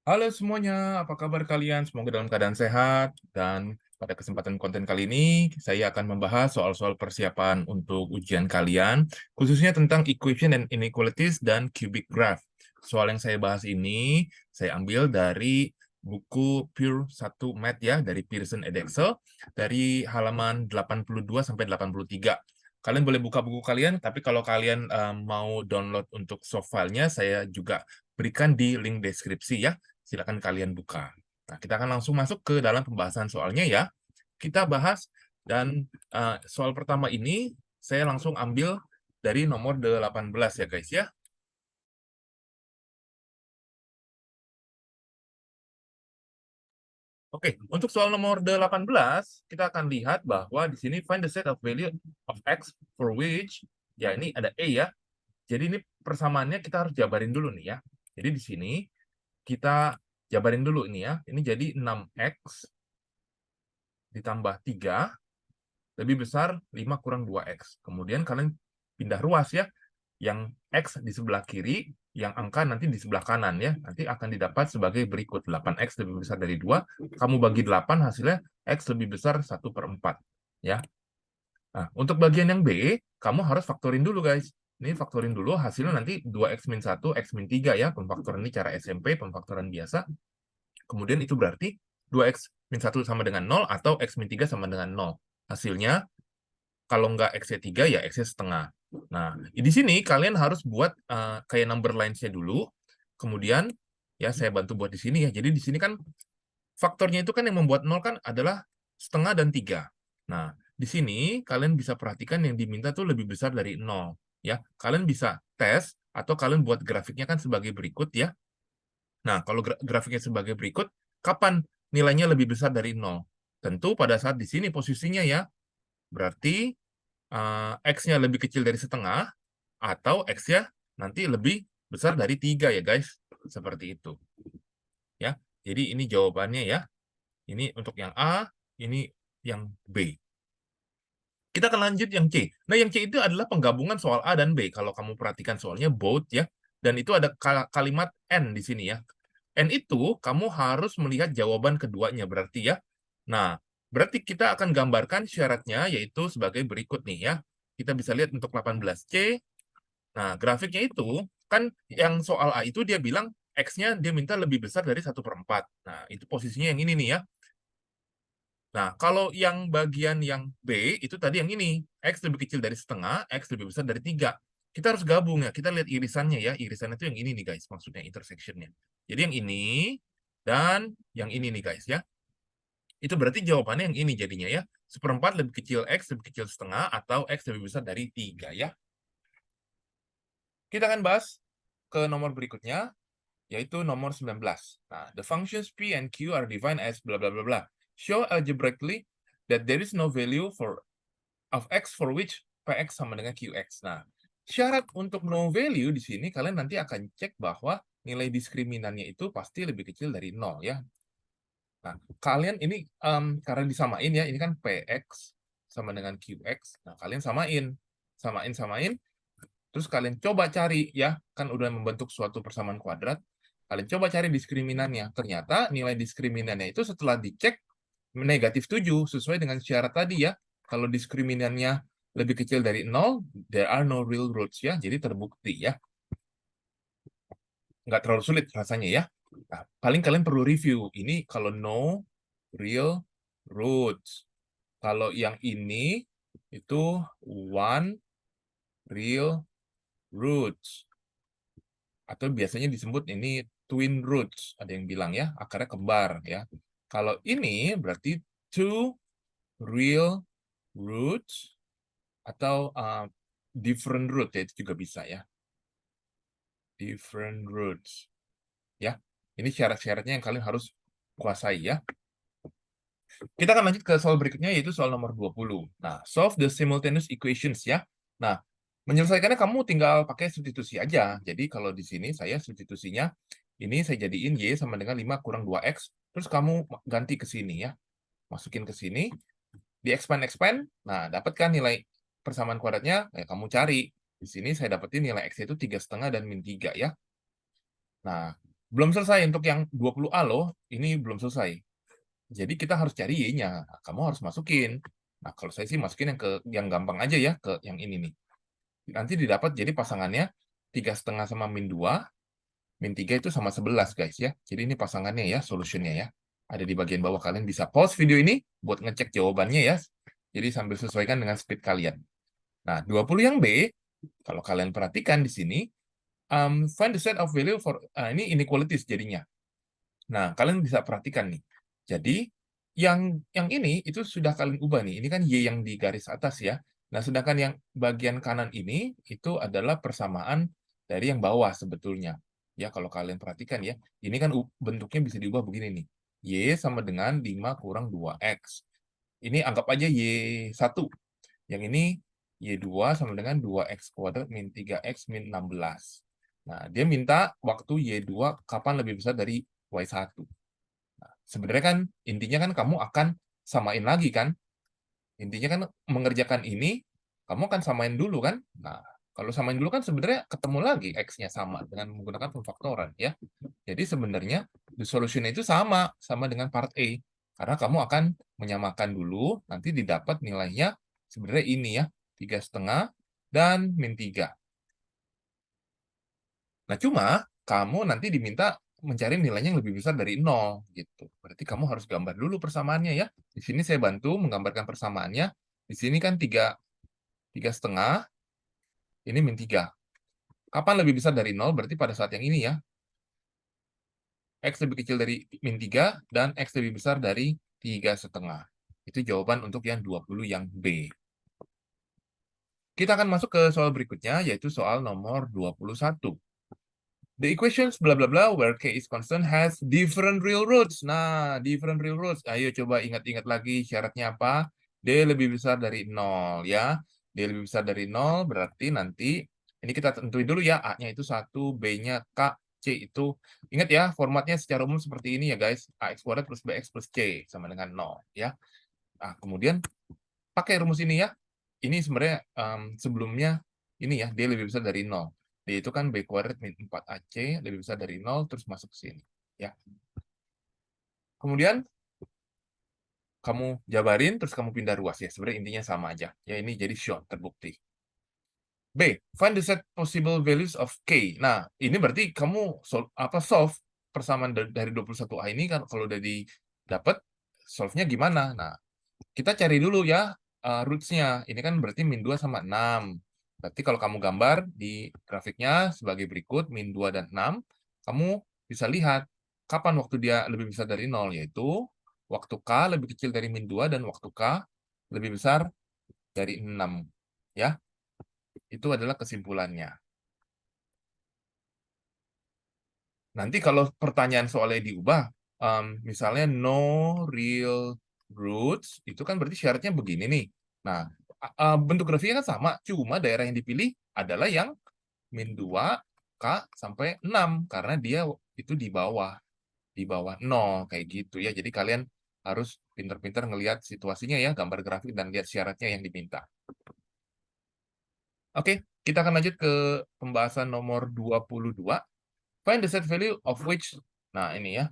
Halo semuanya, apa kabar kalian? Semoga dalam keadaan sehat. Dan pada kesempatan konten kali ini, saya akan membahas soal-soal persiapan untuk ujian kalian, khususnya tentang equation and inequalities dan cubic graph. Soal yang saya bahas ini, saya ambil dari buku Pure 1 Math ya, dari Pearson Edexcel, dari halaman 82 sampai 83. Kalian boleh buka buku kalian, tapi kalau kalian mau download untuk soft filenya, saya juga berikan di link deskripsi ya. Silakan kalian buka. Nah, kita akan langsung masuk ke dalam pembahasan soalnya ya. Kita bahas dan soal pertama ini saya langsung ambil dari nomor 18 ya guys ya. Oke, untuk soal nomor 18 kita akan lihat bahwa di sini find the set of value of x for which ya ini ada A ya. Jadi ini persamaannya kita harus jabarin dulu nih ya. Jadi di sini kita jabarin dulu ini ya. Ini jadi 6x ditambah 3 lebih besar 5 kurang 2x. Kemudian kalian pindah ruas ya. Yang x di sebelah kiri, yang angka nanti di sebelah kanan ya. Nanti akan didapat sebagai berikut. 8x lebih besar dari 2. Kamu bagi 8, hasilnya x lebih besar 1/4. Ya. Nah, untuk bagian yang B, kamu harus faktorin dulu guys. Ini faktorin dulu, hasilnya nanti 2x min 1, x min 3 ya. Pemfaktoran ini cara SMP, pemfaktoran biasa. Kemudian itu berarti 2x min 1 sama dengan 0 atau x min 3 sama dengan 0. Hasilnya kalau nggak X-nya 3, ya X-nya setengah. Nah, di sini kalian harus buat kayak number lines-nya dulu. Kemudian, ya saya bantu buat di sini ya. Jadi di sini kan faktornya itu kan yang membuat 0 kan adalah setengah dan 3. Nah, di sini kalian bisa perhatikan yang diminta tuh lebih besar dari 0. Ya, kalian bisa tes atau kalian buat grafiknya kan sebagai berikut ya. Nah, kalau grafiknya sebagai berikut, kapan nilainya lebih besar dari 0? Tentu pada saat di sini posisinya ya. Berarti X-nya lebih kecil dari setengah, atau X-nya nanti lebih besar dari 3 ya guys. Seperti itu. Ya, jadi ini jawabannya ya. Ini untuk yang A, ini yang B. Kita akan lanjut yang C. Nah, yang C itu adalah penggabungan soal A dan B. Kalau kamu perhatikan soalnya both ya. Dan itu ada kalimat N di sini ya. N itu kamu harus melihat jawaban keduanya berarti ya. Nah, berarti kita akan gambarkan syaratnya yaitu sebagai berikut nih ya. Kita bisa lihat untuk 18C. Nah, grafiknya itu kan yang soal A itu dia bilang X-nya dia minta lebih besar dari 1/4. Nah, itu posisinya yang ini nih ya. Nah, kalau yang bagian yang B, itu tadi yang ini. X lebih kecil dari setengah, X lebih besar dari 3. Kita harus gabung ya. Kita lihat irisannya ya. Irisannya itu yang ini nih guys, maksudnya intersectionnya. Jadi yang ini dan yang ini nih guys ya. Itu berarti jawabannya yang ini jadinya ya. 1/4 lebih kecil X lebih kecil setengah atau X lebih besar dari 3 ya. Kita akan bahas ke nomor berikutnya, yaitu nomor 19. Nah, the functions P and Q are defined as bla bla bla bla. Show algebraically that there is no value of X for which Px sama dengan Qx. Nah, syarat untuk no value di sini kalian nanti akan cek bahwa nilai diskriminannya itu pasti lebih kecil dari 0 ya. Nah, kalian ini karena disamain ya, ini kan Px sama dengan Qx. Nah, kalian samain, terus kalian coba cari ya, kan udah membentuk suatu persamaan kuadrat. Kalian coba cari diskriminannya. Ternyata nilai diskriminannya itu setelah dicek negatif 7 sesuai dengan syarat tadi ya. Kalau diskriminannya lebih kecil dari 0, there are no real roots ya. Jadi terbukti ya. Nggak terlalu sulit rasanya ya. Nah, paling kalian perlu review. Ini kalau no real roots. Kalau yang ini itu one real roots. Atau biasanya disebut ini twin roots, ada yang bilang ya, akarnya kembar ya. Kalau ini berarti two real roots atau different root ya, itu juga bisa ya. Different roots. Ya. Ini syarat-syaratnya yang kalian harus kuasai ya. Kita akan lanjut ke soal berikutnya yaitu soal nomor 20. Nah, solve the simultaneous equations ya. Nah, menyelesaikannya kamu tinggal pakai substitusi aja. Jadi kalau di sini saya substitusinya ini saya jadiin Y sama dengan 5 kurang 2X, terus kamu ganti ke sini ya. Masukin ke sini, di expand. Nah, dapatkan nilai persamaan kuadratnya, kamu cari. Di sini saya dapetin nilai X itu 3,5 dan min 3 ya. Nah, Belum selesai untuk yang 20A loh, ini belum selesai. Jadi kita harus cari Y-nya. Nah, kamu harus masukin. Nah, kalau saya sih masukin yang ke yang gampang aja ya, ke yang ini nih. Nanti didapat jadi pasangannya 3,5 sama min 2, min 3 itu sama 11 guys ya. Jadi ini pasangannya ya, solutionnya ya. Ada di bagian bawah, kalian bisa pause video ini buat ngecek jawabannya ya. Jadi sambil sesuaikan dengan speed kalian. Nah, 20 yang B, kalau kalian perhatikan di sini, find the set of value for, ini inequalities jadinya. Nah, kalian bisa perhatikan nih. Jadi, yang ini itu sudah kalian ubah nih. Ini kan Y yang di garis atas ya. Nah, sedangkan yang bagian kanan ini itu adalah persamaan dari yang bawah sebetulnya. Ya, kalau kalian perhatikan ya. Ini kan bentuknya bisa diubah begini nih. Y sama dengan 5 kurang 2X. Ini anggap aja Y1. Yang ini Y2 sama dengan 2X kuadrat min 3X min 16. Nah, dia minta waktu Y2 kapan lebih besar dari Y1. Nah, sebenarnya kan intinya kan kamu akan samain lagi kan. Intinya kan mengerjakan ini, kamu akan samain dulu kan. Nah, kalau samain dulu kan sebenarnya ketemu lagi X-nya sama dengan menggunakan pemfaktoran ya. Jadi sebenarnya the solution itu sama dengan part A. Karena kamu akan menyamakan dulu, nanti didapat nilainya sebenarnya ini ya, 3,5 dan min 3. Nah, cuma kamu nanti diminta mencari nilainya yang lebih besar dari 0 gitu. Berarti kamu harus gambar dulu persamaannya ya. Di sini saya bantu menggambarkan persamaannya. Di sini kan 3,5, ini min 3. Kapan lebih besar dari 0? Berarti pada saat yang ini ya. X lebih kecil dari min 3 dan X lebih besar dari 3,5. Itu jawaban untuk yang 20 yang B. Kita akan masuk ke soal berikutnya, yaitu soal nomor 21. The equations bla bla bla where k is constant has different real roots. Nah, different real roots. Ayo coba ingat-ingat lagi syaratnya apa? D lebih besar dari 0 ya. D lebih besar dari 0 berarti nanti ini kita tentuin dulu ya. A-nya itu 1, B-nya K, C itu. Ingat ya, formatnya secara umum seperti ini ya guys. AX kuadrat plus BX plus C sama dengan 0 ya. Nah, kemudian pakai rumus ini ya. Ini sebenarnya sebelumnya ini ya, D lebih besar dari 0. D itu kan B kuadrat min 4AC, lebih besar dari 0, terus masuk ke sini. Ya. Kemudian, kamu jabarin, terus kamu pindah ruas ya. Sebenarnya intinya sama aja. Ya, ini jadi shown, terbukti. B, find the set possible values of K. Nah, ini berarti kamu solve persamaan dari 21A ini kan kalau udah didapat, solve-nya gimana? Nah, kita cari dulu ya roots-nya. Ini kan berarti min 2 sama 6. Berarti kalau kamu gambar di grafiknya sebagai berikut, min 2 dan 6, kamu bisa lihat kapan waktu dia lebih besar dari 0, yaitu waktu K lebih kecil dari min 2 dan waktu K lebih besar dari 6. Ya, itu adalah kesimpulannya. Nanti kalau pertanyaan soalnya diubah, misalnya no real roots, itu kan berarti syaratnya begini nih. Nah, bentuk grafiknya kan sama, cuma daerah yang dipilih adalah yang min 2, K sampai 6, karena dia itu di bawah 0, kayak gitu ya. Jadi kalian harus pintar-pintar ngelihat situasinya ya, gambar grafik dan lihat syaratnya yang diminta. Oke, kita akan lanjut ke pembahasan nomor 22. Find the set value of which, nah ini ya.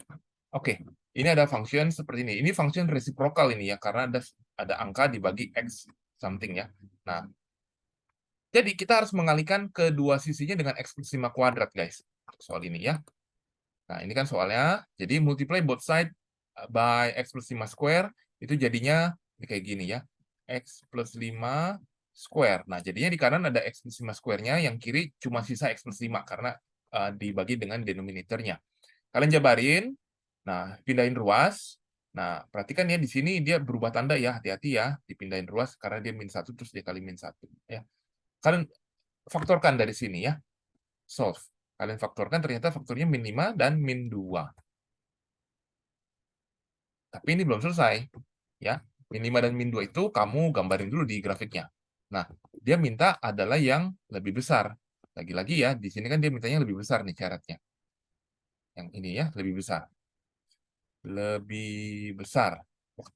Oke, ini ada function seperti ini. Ini function reciprocal ini ya, karena ada angka dibagi X something ya. Nah, jadi kita harus mengalihkan kedua sisinya dengan X plus 5 kuadrat, guys. Soal ini ya. Nah, ini kan soalnya. Jadi multiply both side by X plus 5 square, itu jadinya kayak gini ya. X plus 5 square. Nah, jadinya di kanan ada X plus 5 square-nya, yang kiri cuma sisa X plus 5, karena dibagi dengan denominatornya. Kalian jabarin, nah pindahin ruas. Nah, perhatikan ya di sini dia berubah tanda ya, hati-hati ya, dipindahin ruas karena dia min 1 terus dia kali min 1 ya. Kalian faktorkan dari sini ya. Solve. Kalian faktorkan ternyata faktornya min 5 dan min 2. Tapi ini belum selesai ya. Min 5 dan min 2 itu kamu gambarin dulu di grafiknya. Nah, dia minta adalah yang lebih besar. Lagi-lagi ya, di sini kan dia mintanya lebih besar nih syaratnya. Yang ini ya, lebih besar. Lebih besar.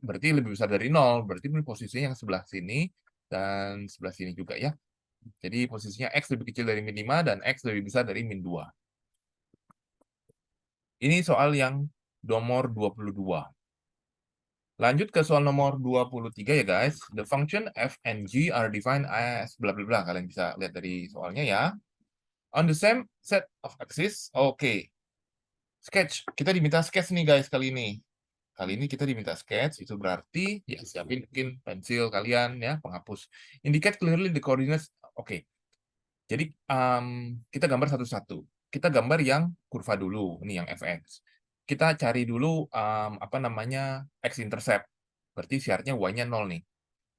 Berarti lebih besar dari 0. Berarti ini posisinya yang sebelah sini dan sebelah sini juga ya. Jadi posisinya X lebih kecil dari min 5 dan X lebih besar dari min 2. Ini soal yang nomor 22. Lanjut ke soal nomor 23 ya guys. The function f and g are defined as bla bla bla. Kalian bisa lihat dari soalnya ya. On the same set of axes. Oke. Sketch. Kita diminta sketch nih guys kali ini. Kali ini kita diminta sketch, itu berarti ya siapin mungkin pensil kalian ya, penghapus. Indicate clearly the coordinates. Oke. Jadi kita gambar satu-satu. Kita gambar yang kurva dulu, ini yang fx. Kita cari dulu apa namanya x-intercept. Berarti syaratnya y-nya 0 nih.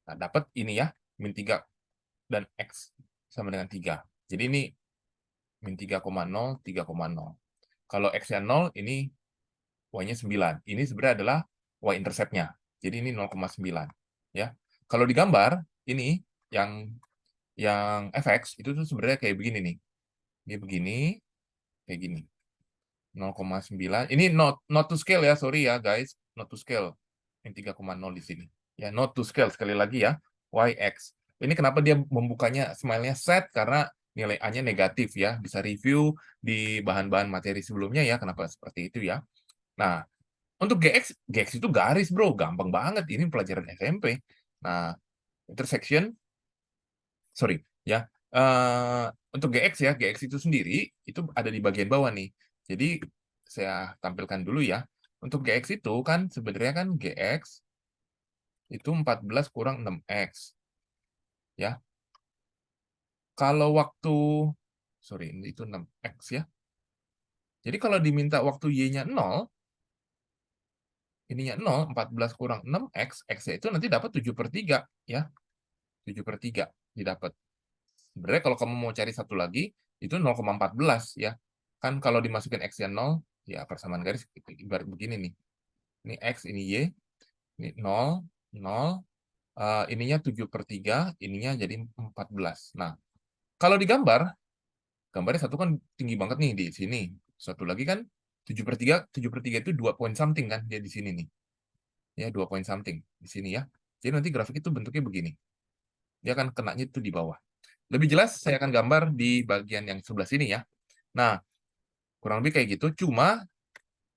Nah, dapat ini ya, min 3 dan x sama dengan 3. Jadi ini min 3,0, 3,0. Kalau x-nya 0, ini y-nya 9. Ini sebenarnya adalah y-intercept-nya. Jadi ini 0,9. Ya. Kalau digambar, ini yang fx itu tuh sebenarnya kayak begini nih. Ini begini, kayak gini. 0,9. Ini not to scale ya, sorry ya guys. Not to scale. Yang 3,0 di sini. Ya, not to scale sekali lagi ya. YX. Ini kenapa dia membukanya smile-nya set karena nilai A-nya negatif ya. Bisa review di bahan-bahan materi sebelumnya ya kenapa seperti itu ya. Nah, untuk GX itu garis, Bro. Gampang banget. Ini pelajaran SMP. Nah, intersection sorry ya. Untuk GX itu sendiri itu ada di bagian bawah nih. Jadi saya tampilkan dulu ya. Untuk GX itu kan sebenarnya kan GX itu 14 kurang 6X. Ya. Kalau waktu sorry, itu 6X ya. Jadi kalau diminta waktu Y-nya 0, ininya 0, 14 kurang 6X, X-nya itu nanti dapat 7/3 ya. 7/3 didapat. Sebenarnya kalau kamu mau cari satu lagi, itu 0,14 ya. Kan kalau dimasukin X-nya 0, ya persamaan garis ibarat begini nih. Ini X, ini Y, ini 0, 0, ininya 7/3, ininya jadi 14. Nah, kalau digambar, gambarnya satu kan tinggi banget nih di sini. Satu lagi kan 7/3, 7/3 itu 2 point something kan dia di sini nih. Ya, 2 point something di sini ya. Jadi nanti grafik itu bentuknya begini. Dia akan kenanya itu di bawah. Lebih jelas saya akan gambar di bagian yang sebelah sini ya. Nah, kurang lebih kayak gitu. Cuma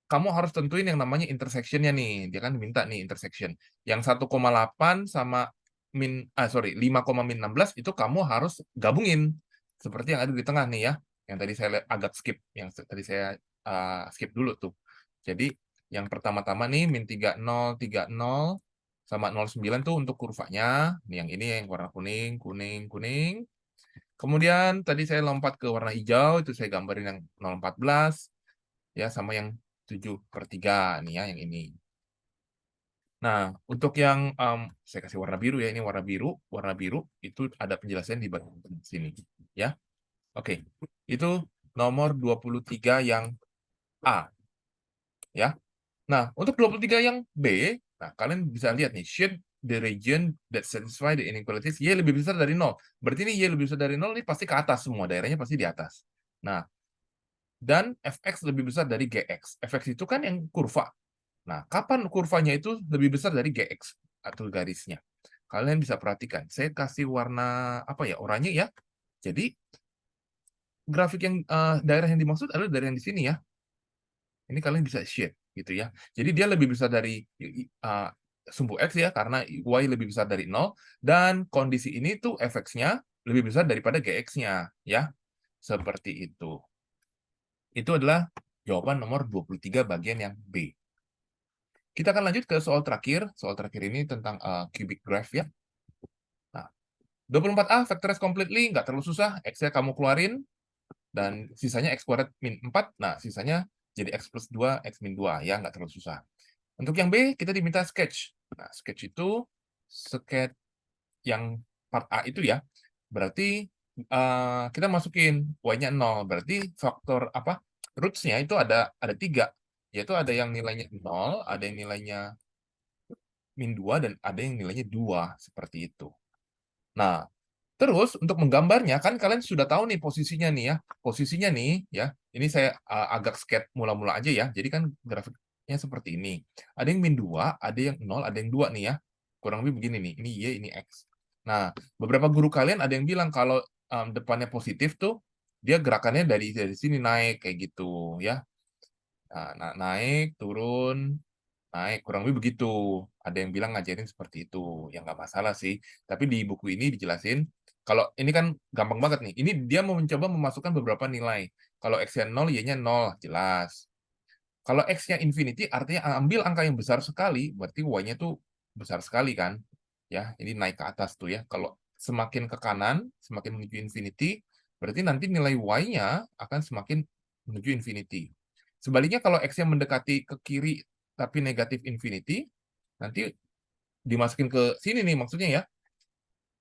kamu harus tentuin yang namanya intersection-nya nih. Dia kan minta nih intersection. Yang 1,8 sama 5,16 itu kamu harus gabungin. Seperti yang ada di tengah nih ya. Yang tadi saya agak skip. Yang tadi saya skip dulu tuh. Jadi yang pertama-tama nih min 30, 30 sama 0,9 tuh untuk kurvanya. Nih yang ini yang warna kuning, kuning, kuning. Kemudian tadi saya lompat ke warna hijau, itu saya gambarin yang 0,14 ya sama yang 7/3 nih ya yang ini. Nah, untuk yang saya kasih warna biru ya, ini warna biru itu ada penjelasan di bagian sini ya. Oke. Itu nomor 23 yang A ya. Nah, untuk 23 yang B, nah kalian bisa lihat nih, should the region that satisfy the inequalities Y lebih besar dari 0. Berarti ini Y lebih besar dari 0 ini pasti ke atas semua, daerahnya pasti di atas. Nah, dan Fx lebih besar dari Gx. Fx itu kan yang kurva. Nah, kapan kurvanya itu lebih besar dari Gx atau garisnya? Kalian bisa perhatikan. Saya kasih warna apa ya, oranye ya. Jadi grafik yang daerah yang dimaksud adalah daerah yang di sini ya. Ini kalian bisa shade gitu ya. Jadi dia lebih besar dari sumbu X ya, karena Y lebih besar dari 0, dan kondisi ini tuh Fx-nya lebih besar daripada Gx-nya ya. Seperti itu. Itu adalah jawaban nomor 23 bagian yang B. Kita akan lanjut ke soal terakhir. Soal terakhir ini tentang cubic graph ya. Nah, 24A factorize completely, nggak terlalu susah. X-nya kamu keluarin, dan sisanya X kuadrat min 4. Nah, sisanya jadi X plus 2, X min 2. Ya, nggak terlalu susah. Untuk yang B, kita diminta sketch. Nah, sketch itu sketch yang part A itu ya. Berarti kita masukin Y-nya 0. Berarti faktor apa? Roots-nya itu ada 3. Yaitu ada yang nilainya 0, ada yang nilainya min 2, dan ada yang nilainya 2. Seperti itu. Nah, terus untuk menggambarnya, kan kalian sudah tahu nih posisinya nih ya. Posisinya nih ya, ini saya agak sketch mula-mula aja ya. Jadi kan grafiknya seperti ini. Ada yang min 2, ada yang 0, ada yang 2 nih ya. Kurang lebih begini nih, ini Y, ini X. Nah, beberapa guru kalian ada yang bilang kalau depannya positif tuh, dia gerakannya dari sini naik, kayak gitu ya. Nah, naik, turun, naik. Kurang lebih begitu. Ada yang bilang ngajarin seperti itu. Ya nggak masalah sih. Tapi di buku ini dijelasin, kalau ini kan gampang banget nih. Ini dia mau mencoba memasukkan beberapa nilai. Kalau X-nya 0, Y-nya 0, jelas. Kalau X-nya infinity, artinya ambil angka yang besar sekali, berarti Y-nya tuh besar sekali kan. Ya, ini naik ke atas tuh ya. Kalau semakin ke kanan, semakin menuju infinity, berarti nanti nilai Y-nya akan semakin menuju infinity. Sebaliknya kalau X-nya mendekati ke kiri tapi negatif infinity, nanti dimasukin ke sini nih maksudnya ya.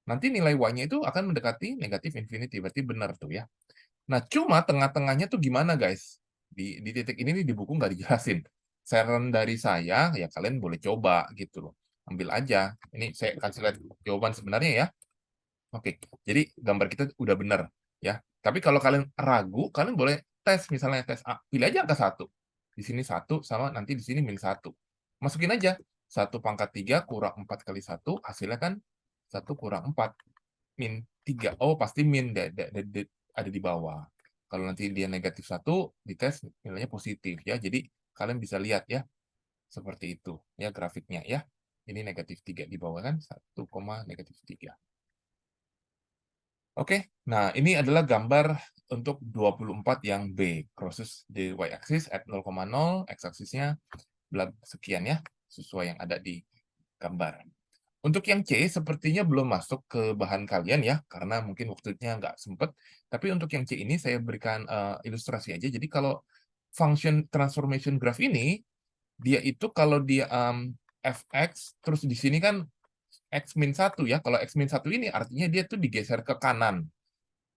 Nanti nilai Y-nya itu akan mendekati negatif infinity, berarti benar tuh ya. Nah, cuma tengah-tengahnya tuh gimana, guys? Di titik ini nih di buku nggak dijelasin. Saran dari saya, ya kalian boleh coba gitu loh. Ambil aja. Ini saya kasih lihat jawaban sebenarnya ya. Oke, jadi gambar kita udah benar ya. Tapi kalau kalian ragu, kalian boleh tes misalnya tes A. Pilih aja angka 1. Di sini 1 sama nanti di sini min 1. Masukin aja. 1 × 3 kurang 4 kali 1, hasilnya kan 1 × 4 min 3. Oh, pasti min ada di bawah. Kalau nanti dia negatif 1, dites nilainya positif ya. Jadi kalian bisa lihat ya, seperti itu ya grafiknya ya. Ini negatif 3 di bawah kan, 1, negatif 3. Oke, nah ini adalah gambar untuk 24 yang B. Crosses di y-axis at 0,0, x-axisnya sekian ya, sesuai yang ada di gambar. Untuk yang C, sepertinya belum masuk ke bahan kalian ya, karena mungkin waktunya nggak sempet. Tapi untuk yang C ini saya berikan ilustrasi aja. Jadi kalau function transformation graph ini, dia itu kalau dia fx, terus di sini kan x min 1 ya. Kalau x min 1 ini artinya dia tuh digeser ke kanan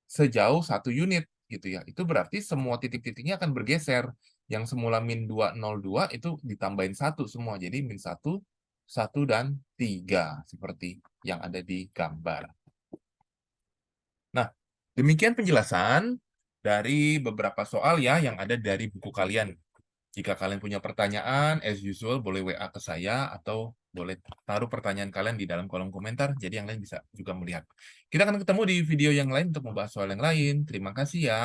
sejauh 1 unit gitu ya. Itu berarti semua titik-titiknya akan bergeser. Yang semula min 202 itu ditambahin 1 semua. Jadi min 1, 1, dan 3 seperti yang ada di gambar. Nah, demikian penjelasan dari beberapa soal ya yang ada dari buku kalian. Jika kalian punya pertanyaan, as usual boleh WA ke saya atau boleh taruh pertanyaan kalian di dalam kolom komentar, jadi yang lain bisa juga melihat. Kita akan ketemu di video yang lain untuk membahas soal yang lain. Terima kasih ya.